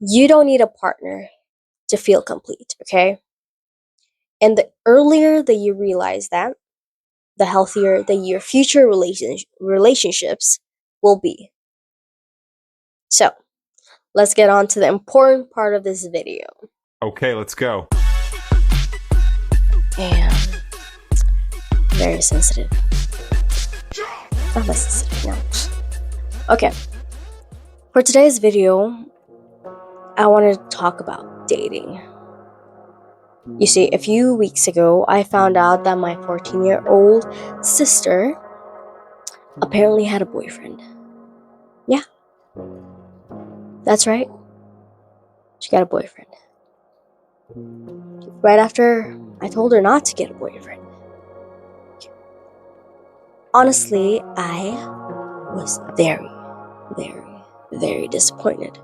You don't need a partner to feel complete, okay? And the earlier that you realize that, the healthier that your future relationships will be. So, let's get on to the important part of this video. Okay, let's go. And very sensitive. Not that sensitive, no. Okay. For today's video, I wanted to talk about dating. You see, a few weeks ago, I found out that my 14-year-old sister apparently had a boyfriend. Yeah, that's right. She got a boyfriend. Right after I told her not to get a boyfriend. Honestly, I was very, very, very disappointed.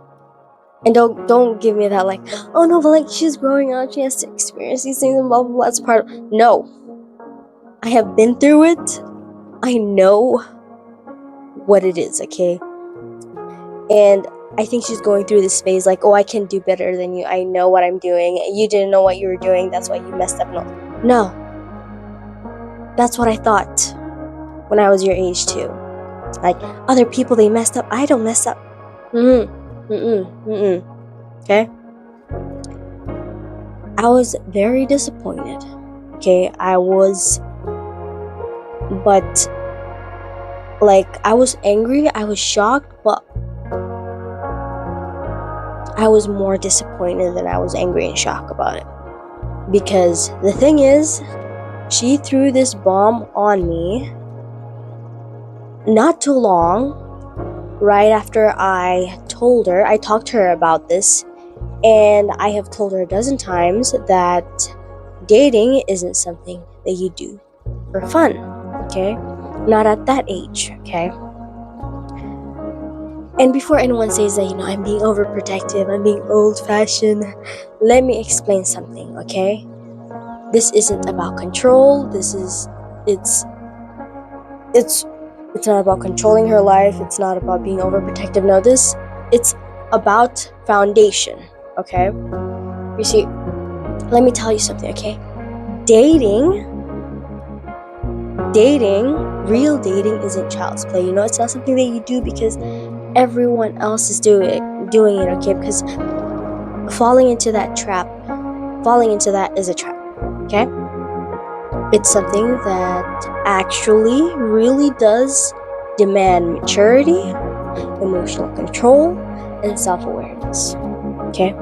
And don't give me that like, oh no, but like she's growing up, she has to experience these things and blah blah blah. That's part of no. I have been through it. I know what it is, okay? And I think she's going through this phase like, oh, I can do better than you. I know what I'm doing. You didn't know what you were doing. That's why you messed up. No. That's what I thought when I was your age too. Like, other people, they messed up. I don't mess up. Okay? I was very disappointed. Okay? But, like, I was angry. I was shocked, but I was more disappointed than I was angry and shocked about it. Because the thing is, she threw this bomb on me not too long right after I talked to her about this, and I have told her a dozen times that dating isn't something that you do for fun, okay? Not at that age, okay? And before anyone says that, I'm being overprotective, I'm being old-fashioned, let me explain something, okay? This isn't about control. It's not about controlling her life. It's not about being overprotective. No, it's about foundation, okay? You see, let me tell you something, okay? Real dating isn't child's play. It's not something that you do because everyone else is doing it, okay? Because falling into that is a trap, okay? It's something that actually really does demand maturity, emotional control, and self-awareness, okay?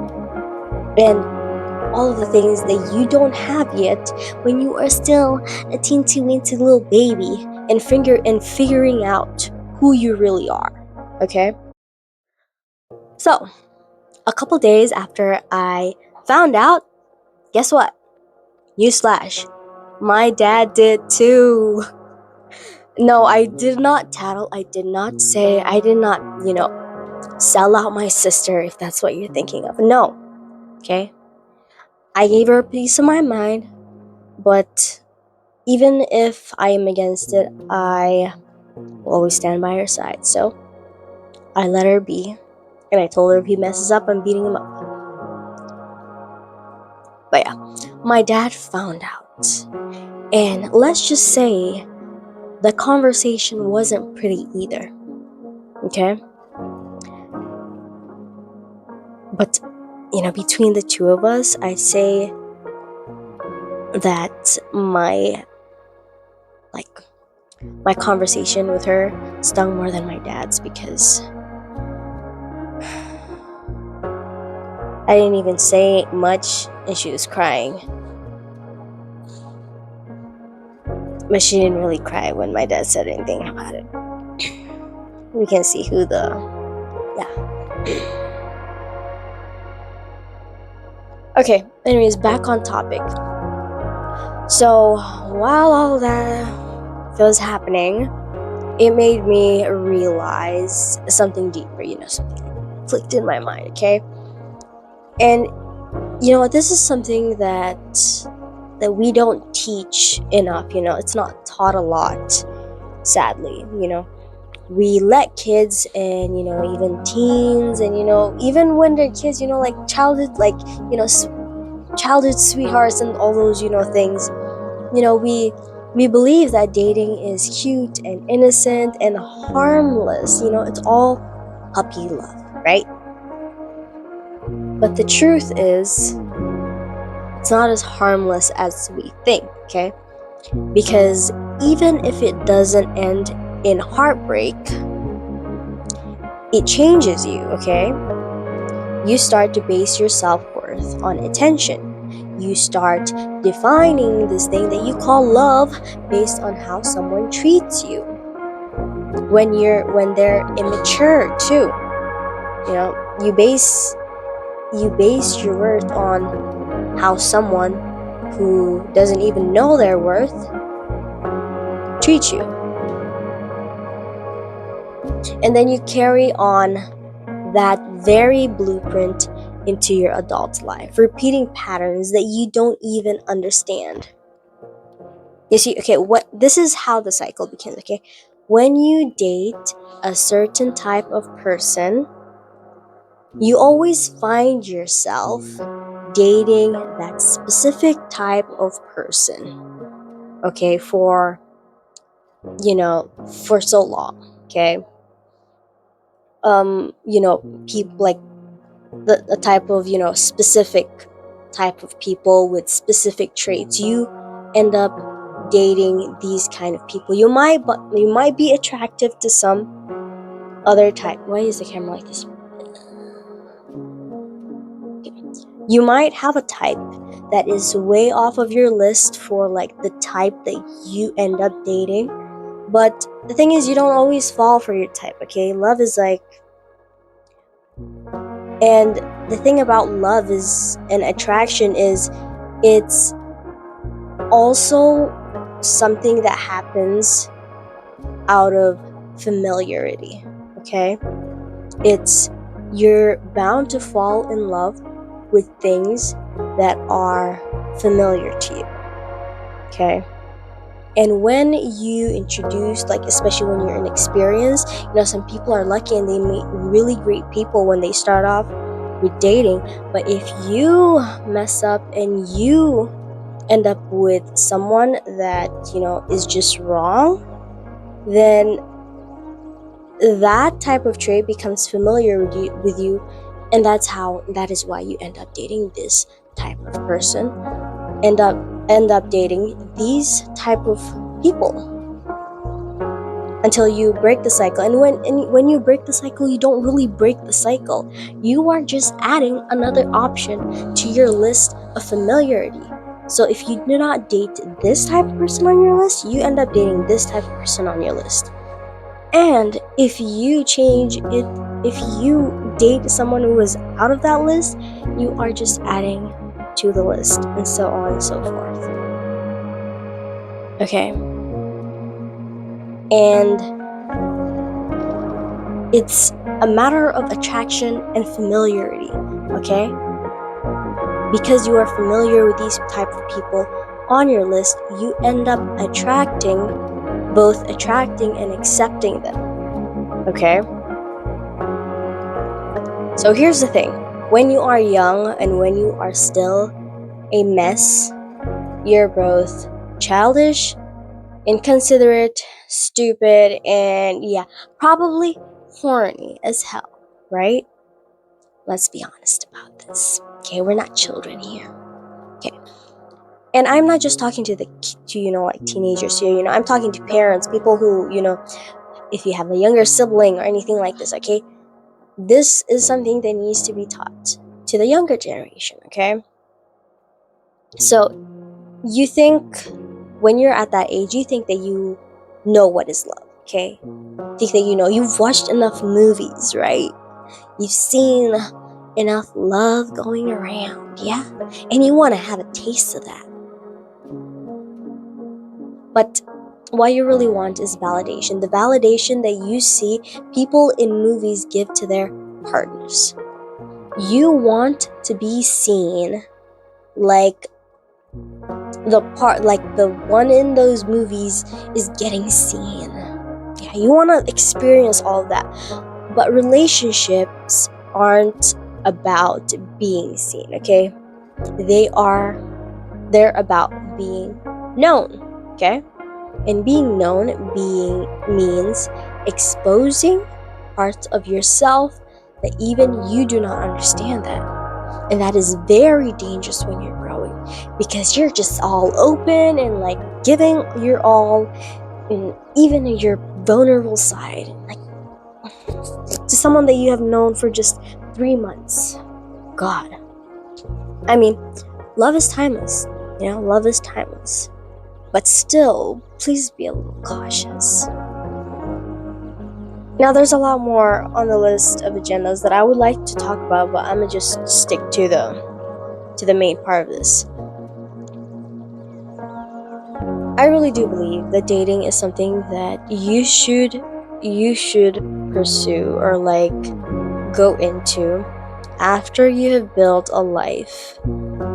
And all of the things that you don't have yet when you are still a teensy-weensy little baby and figuring out who you really are, okay? So, a couple days after I found out, guess what? Newsflash. My dad did too. No, I did not tattle. I did not sell out my sister, if that's what you're thinking of. No. Okay? I gave her a piece of my mind, but even if I am against it, I will always stand by her side. So I let her be, and I told her if he messes up, I'm beating him up. But yeah, my dad found out. And let's just say the conversation wasn't pretty either. Okay? But, between the two of us, I'd say that my conversation with her stung more than my dad's, because I didn't even say much and she was crying. But she didn't really cry when my dad said anything about it. We can see Okay, anyways, back on topic. So, while all that was happening, it made me realize something deeper, something clicked in my mind, okay? And, this is something that we don't teach enough, it's not taught a lot, sadly, we let kids and even teens and even when they're kids, like childhood, like childhood sweethearts and all those things, we believe that dating is cute and innocent and harmless. It's all puppy love, right? But the truth is, it's not as harmless as we think, okay? Because even if it doesn't end in heartbreak, it changes you, okay? You start to base your self-worth on attention. You start defining this thing that you call love based on how someone treats you. When they're immature too. You base your worth on how someone who doesn't even know their worth treats you. And then you carry on that very blueprint into your adult life, repeating patterns that you don't even understand. You see, okay, this is how the cycle begins, okay? When you date a certain type of person, you always find yourself dating that specific type of person, okay, for so long, okay? People like the type of specific type of people with specific traits. You end up dating these kind of people. You might be attractive to some other type. Why is the camera like this? You might have a type that is way off of your list for like the type that you end up dating, but the thing is, you don't always fall for your type, okay? Love is like, and the thing about love is, and attraction is, it's also something that happens out of familiarity, okay? It's, you're bound to fall in love with things that are familiar to you, okay? And when you introduce, like, especially when you're inexperienced, some people are lucky and they meet really great people when they start off with dating. But if you mess up and you end up with someone that is just wrong, then that type of trait becomes familiar with you, and that is why you end up dating this type of person, end up dating these type of people until you break the cycle. And when you break the cycle, you don't really break the cycle. You are just adding another option to your list of familiarity. So if you do not date this type of person on your list, you end up dating this type of person on your list. And if you change it, if you date someone who is out of that list, you are just adding to the list, and so on and so forth. Okay. And it's a matter of attraction and familiarity, okay? Because you are familiar with these type of people on your list, you end up both attracting and accepting them, okay? So here's the thing. When you are young and when you are still a mess, you're both childish, inconsiderate, stupid, and probably horny as hell, right? Let's be honest about this. Okay, we're not children here. Okay. And I'm not just talking to like teenagers here, I'm talking to parents, people who, if you have a younger sibling or anything like this, okay? This is something that needs to be taught to the younger generation, okay? So, you think, when you're at that age, you think that you know what is love, okay? Think that you've watched enough movies, right? You've seen enough love going around, yeah? And you want to have a taste of that. But what you really want is validation. The validation that you see people in movies give to their partners. You want to be seen like the one in those movies is getting seen. Yeah. Okay, you want to experience all of that. But relationships aren't about being seen, okay? They're about being known, okay? And being known being means exposing parts of yourself that even you do not understand that. And that is very dangerous when you're growing because you're just all open and like giving your all, and even your vulnerable side, like to someone that you have known for just 3 months. God. I mean, love is timeless. Love is timeless. But still, please be a little cautious. Now, there's a lot more on the list of agendas that I would like to talk about, but I'm gonna just stick to the main part of this. I really do believe that dating is something that you should pursue or like go into after you have built a life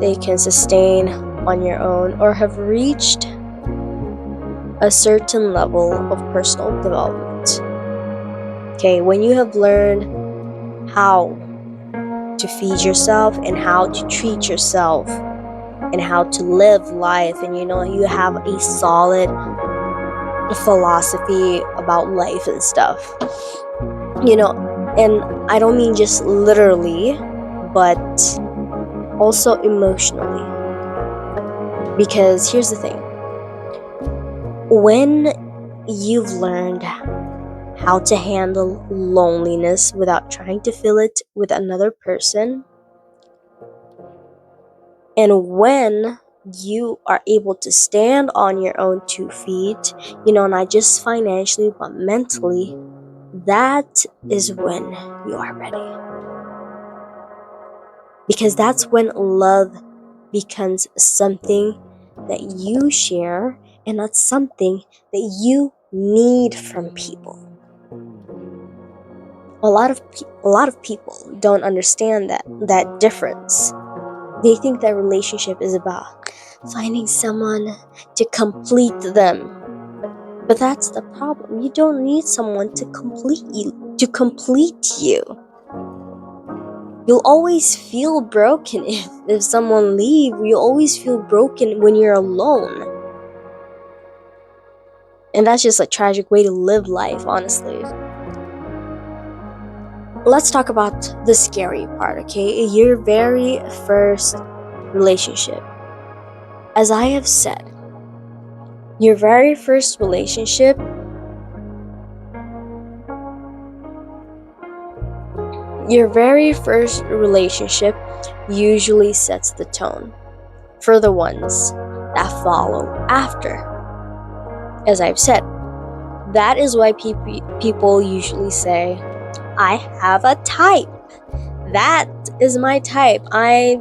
that you can sustain on your own or have reached a certain level of personal development. Okay, when you have learned how to feed yourself and how to treat yourself and how to live life, and you have a solid philosophy about life and stuff. And I don't mean just literally, but also emotionally. Because here's the thing, when you've learned how to handle loneliness without trying to fill it with another person, and when you are able to stand on your own 2 feet, not just financially but mentally, that is when you are ready. Because that's when love becomes something that you share and not something that you need from people. A lot of people don't understand that difference. They think that relationship is about finding someone to complete them. But that's the problem. You don't need someone to complete you. You'll always feel broken if someone leaves. You always feel broken when you're alone. And that's just a tragic way to live life, honestly. Let's talk about the scary part, okay? Your very first relationship. As I have said, your very first relationship usually sets the tone for the ones that follow after. As I've said, that is why people usually say, I have a type. That is my type. I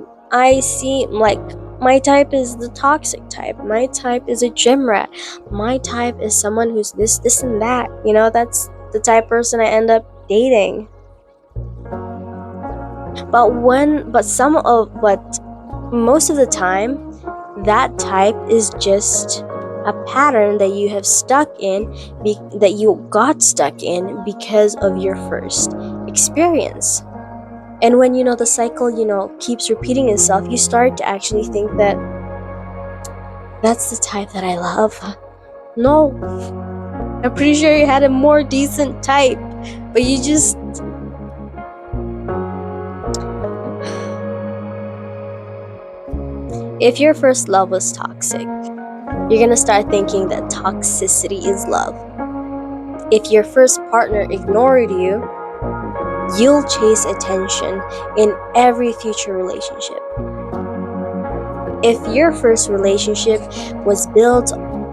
see, like, my type is the toxic type. My type is a gym rat. My type is someone who's this, and that. That's the type of person I end up dating. But most of the time, that type is just a pattern that you have that you got stuck in because of your first experience. And when the cycle keeps repeating itself, you start to actually think that that's the type that I love. No, I'm pretty sure you had a more decent type, but you just... If your first love was toxic, you're gonna start thinking that toxicity is love. If your first partner ignored you, you'll chase attention in every future relationship. If your first relationship was built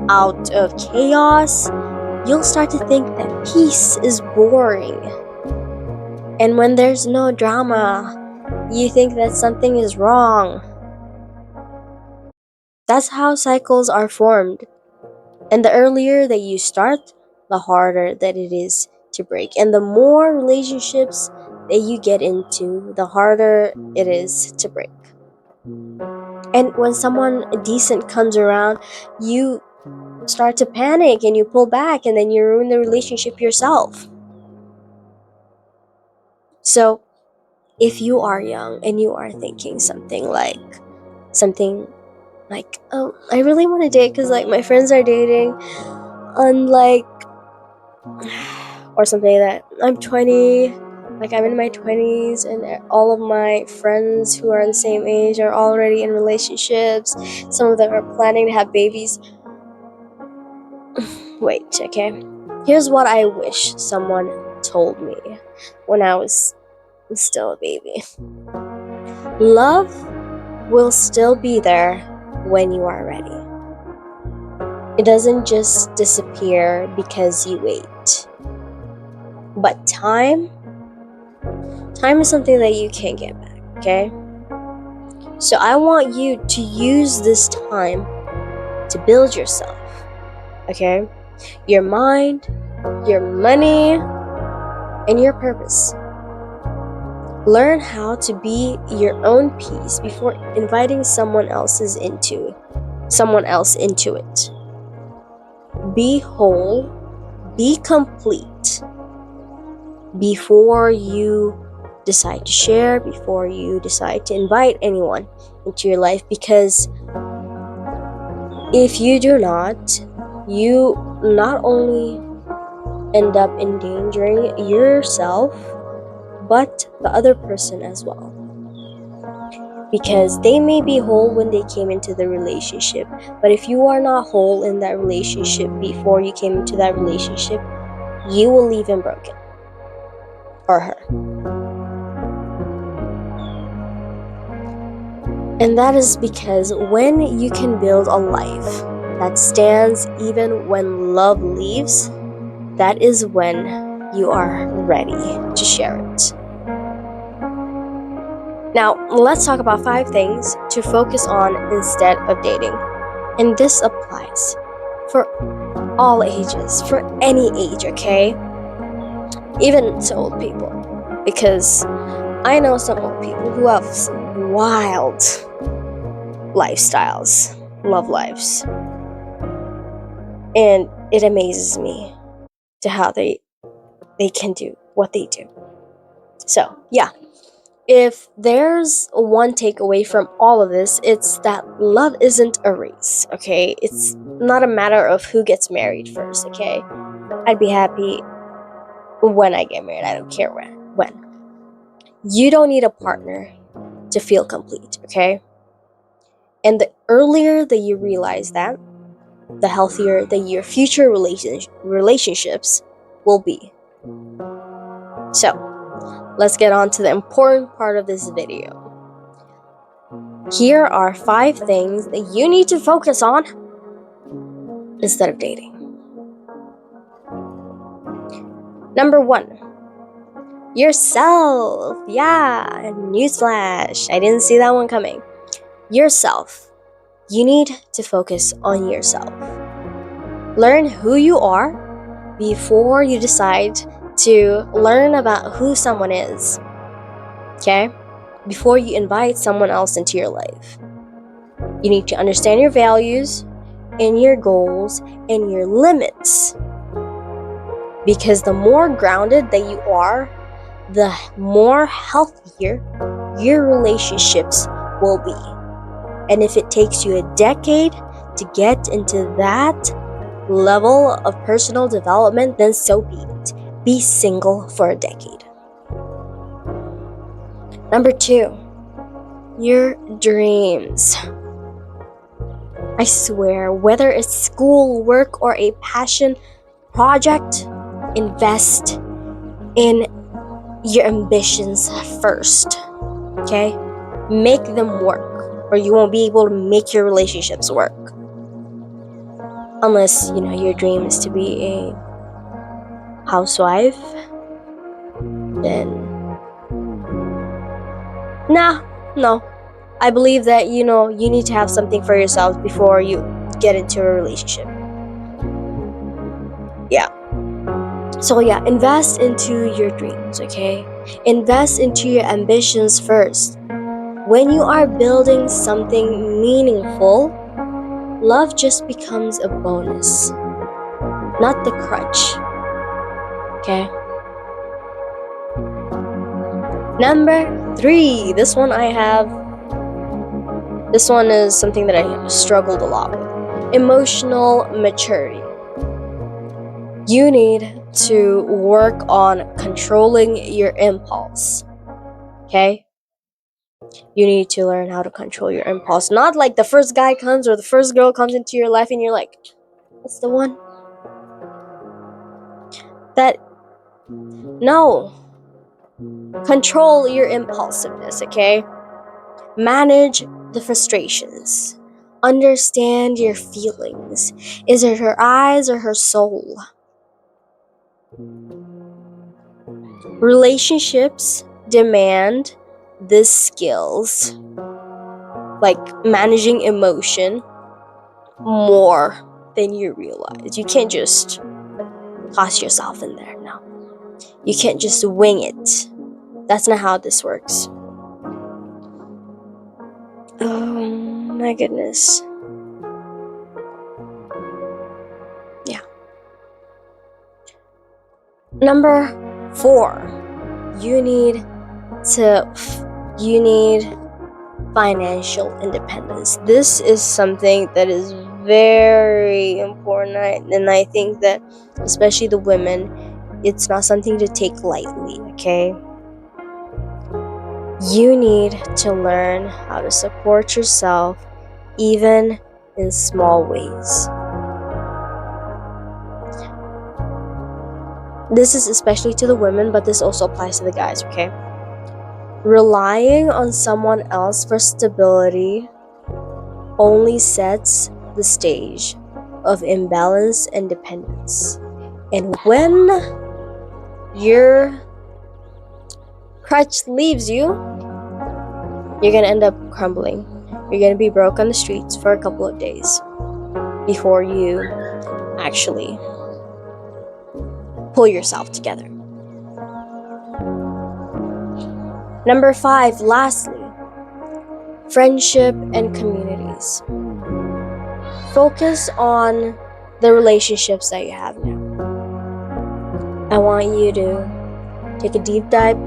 out of chaos, you'll start to think that peace is boring. And when there's no drama, you think that something is wrong. That's how cycles are formed. And the earlier that you start, the harder that it is to break. And the more relationships that you get into, the harder it is to break. And when someone decent comes around, you start to panic and you pull back and then you ruin the relationship yourself. So, if you are young and you are thinking something like, oh, I really want to date because like my friends are dating, unlike, or something like that. I'm 20, like I'm in my 20s, and all of my friends who are the same age are already in relationships. Some of them are planning to have babies. Wait, okay? Here's what I wish someone told me when I was still a baby. Love will still be there when you are ready. It doesn't just disappear because you wait. But time is something that you can't get back, okay? So I want you to use this time to build yourself, okay? Your mind, your money, and your purpose. Learn how to be your own peace before inviting someone else into it. Be whole, be complete before you decide to share, before you decide to invite anyone into your life, because if you do not, you not only end up endangering yourself but the other person as well, because they may be whole when they came into the relationship, but if you are not whole in that relationship before you came into that relationship, you will leave him broken, or her. And that is because when you can build a life that stands even when love leaves, that is when you are ready to share it. Now, let's talk about 5 things to focus on instead of dating. And this applies for all ages, for any age, okay? Even to old people. Because I know some old people who have some wild lifestyles, love lives. And it amazes me to how they can do what they do. So, yeah. If there's one takeaway from all of this, it's that love isn't a race, okay? It's not a matter of who gets married first, okay? I'd be happy when I get married. I don't care when. You don't need a partner to feel complete, okay? And the earlier that you realize that, the healthier that your future relationships will be. So, let's get on to the important part of this video. Here are 5 things that you need to focus on instead of dating. Number 1, yourself. Yeah, newsflash. I didn't see that one coming. Yourself. You need to focus on yourself. Learn who you are before you decide to learn about who someone is. Okay? Before you invite someone else into your life. You need to understand your values and your goals and your limits. Because the more grounded that you are, the more healthier your relationships will be. And if it takes you a decade to get into that level of personal development, then so be it. Be single for a decade. Number 2, your dreams. I swear, whether it's school, work, or a passion project, invest in your ambitions first, okay? Make them work, or you won't be able to make your relationships work. Unless, your dream is to be a housewife, then no. I believe that, you need to have something for yourself before you get into a relationship. Yeah. So yeah, invest into your dreams, okay? Invest into your ambitions first. When you are building something meaningful, love just becomes a bonus, not the crutch. Okay? Number 3. This one is something that I struggled a lot with. Emotional maturity. You need to work on controlling your impulse. Okay? You need to learn how to control your impulse. Not like the first guy comes or the first girl comes into your life and you're like, that's the one. No. Control your impulsiveness, okay? Manage the frustrations. Understand your feelings. Is it her eyes or her soul? Relationships demand these skills, like managing emotion, more than you realize. You can't just toss yourself in there now. You can't just wing it. That's not how this works. Oh my goodness. Yeah. Number 4, you need financial independence. This is something that is very important, and I think that especially the women, it's not something to take lightly, okay? You need to learn how to support yourself even in small ways. This is especially to the women, but this also applies to the guys, okay? Relying on someone else for stability only sets the stage of imbalance and dependence. And when your crutch leaves you, you're gonna end up crumbling. You're gonna be broke on the streets for a couple of days before you actually pull yourself together. Number 5, lastly, friendship and communities. Focus on the relationships that you have now. I want you to take a deep dive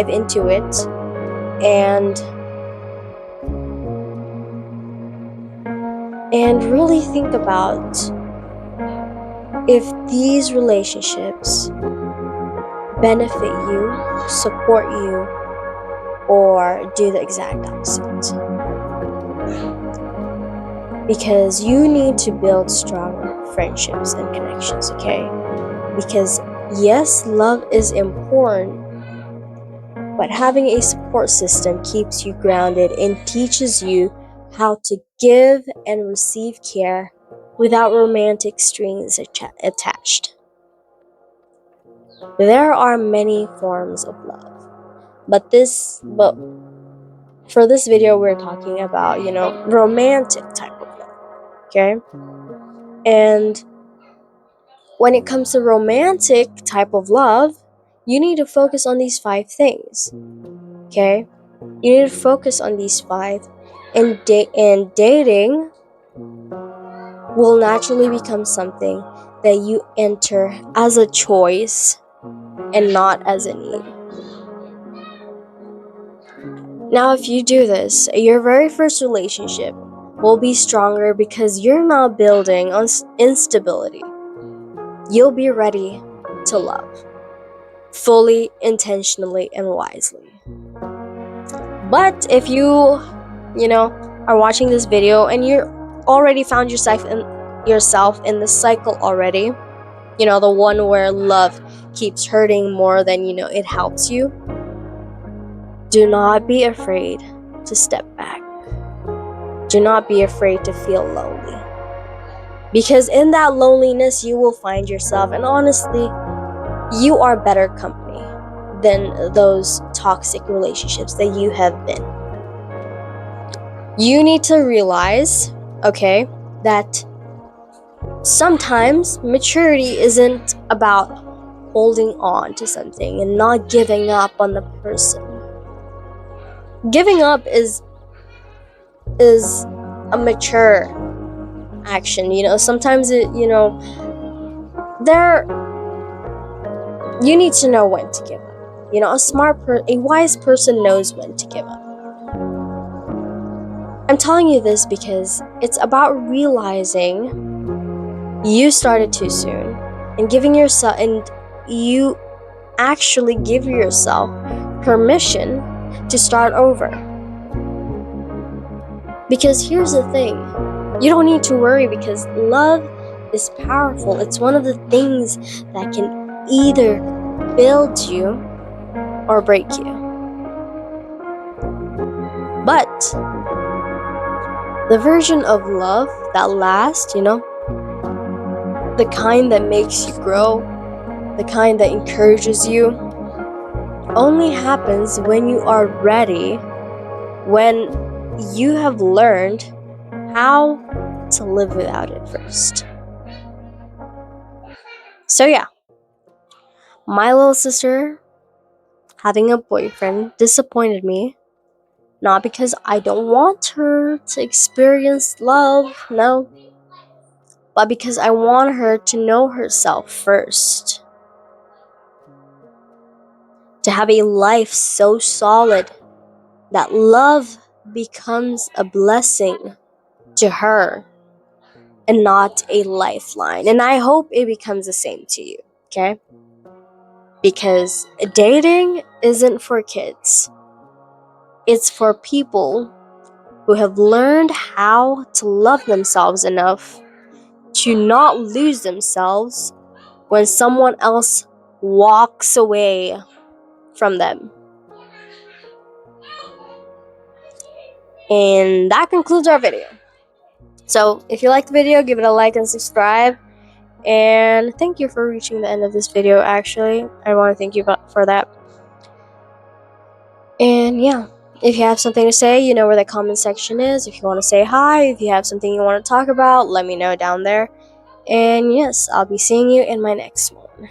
into it and really think about if these relationships benefit you, support you, or do the exact opposite. Because you need to build stronger friendships and connections, okay? Because yes, love is important, but having a support system keeps you grounded and teaches you how to give and receive care without romantic strings attached. There are many forms of love, but for this video we're talking about, romantic type of love, okay? And when it comes to romantic type of love, you need to focus on these 5 things, okay? You need to focus on these 5, and dating will naturally become something that you enter as a choice and not as a need. Now, if you do this, your very first relationship will be stronger because you're not building on instability. You'll be ready to love fully, intentionally, and wisely. But if you are watching this video and you already found yourself in the cycle already, the one where love keeps hurting more than it helps you, do not be afraid to step back. Do not be afraid to feel lonely. Because in that loneliness, you will find yourself, and honestly, you are better company than those toxic relationships that you have been. You need to realize, okay, that sometimes maturity isn't about holding on to something and not giving up on the person. Giving up is a mature action. Sometimes there you need to know when to give up. A wise person knows when to give up. I'm telling you this because it's about realizing you started too soon and you actually give yourself permission to start over. Because here's the thing, you don't need to worry because love is powerful. It's one of the things that can either build you or break you. But the version of love that lasts, the kind that makes you grow, the kind that encourages you, only happens when you are ready, when you have learned how to live without it first. So yeah, my little sister having a boyfriend disappointed me, not because I don't want her to experience love, no, but because I want her to know herself first. To have a life so solid that love becomes a blessing to her and not a lifeline. And I hope it becomes the same to you, okay? Because dating isn't for kids, it's for people who have learned how to love themselves enough to not lose themselves when someone else walks away from them. And that concludes our video. So if you liked the video, give it a like and subscribe. And thank you for reaching the end of this video, actually. I want to thank you for that. And yeah, if you have something to say, you know where the comment section is. If you want to say hi, if you have something you want to talk about, let me know down there. And yes, I'll be seeing you in my next one.